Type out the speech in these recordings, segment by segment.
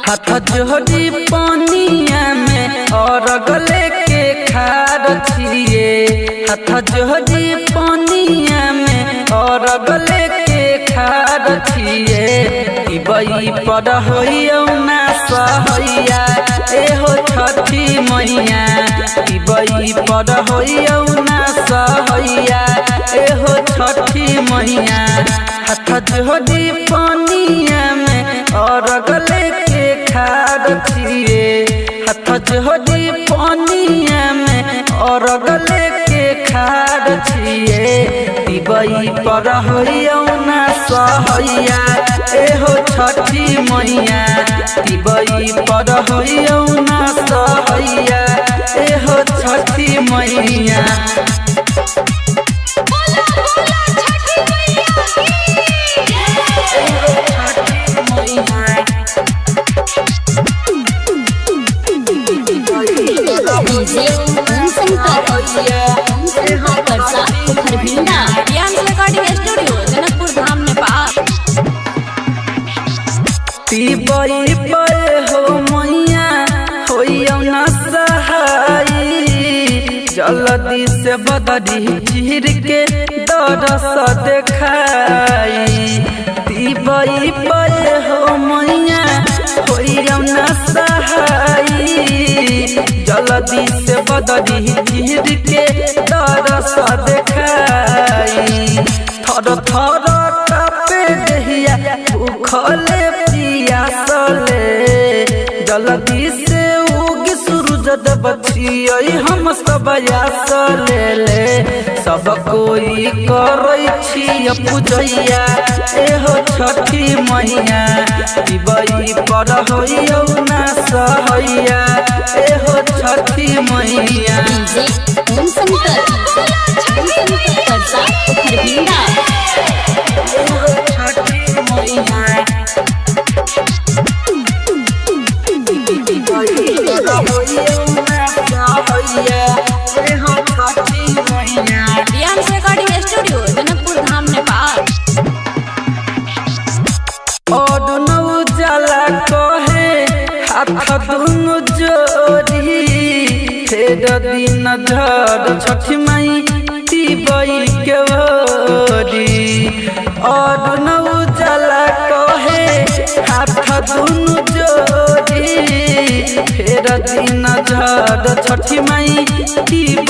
हाथ जोड़ी पानिया में और गले के खार छिए। हाथ जोड़ी पानिया में और गले के खार छिए। बई पर होइयो ना सहैया एहो छठी मैया। बई पर होइयो ना सहैया एहो छठी मैया। हाथ जोड़ी पानिया में और गले के खार छिए। हाथ जोड़ी पानिया में और गले के खार छिए। बई पर होइयो ना सहैया एहो छठी मैया। बई पर होइयो ना सहैया एहो छठी मैया। बई पर हो मैया होइयो ना सहाई। जल्दी से बदरी चीर के दरस देखाई। बई पर हो मैया होइयो ना सहाई। जल्दी से बदरी चीर के दरस देखाई। थर थर कापे देहिया भूखले जल्दी से उगी सूरज बचिए। हम सब आस ले सब कोई करै छी पूजैया एहो छठी मैया। बई पर होइयो ना सहैया एहो छठी मैया। और नौ जला कहे हाथ दुनु जोड़ी। फेर दिन झड़ छठी माई बई के ओरी। और नौ जला कहे हाथ दुनु जोड़ी। फेर दिन झड़ छठी माई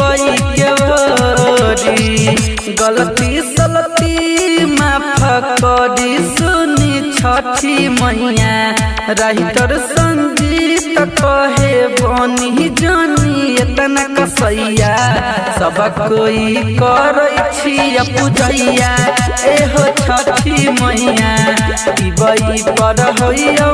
बई के ओरी। गलती सलती माफ करी सुनी छठी मैया। राइटर संजीत कहे बनी जानी एतना कसैया। सब कोई करै छी पूजैया एहो छठी मैया। बई पर होइयो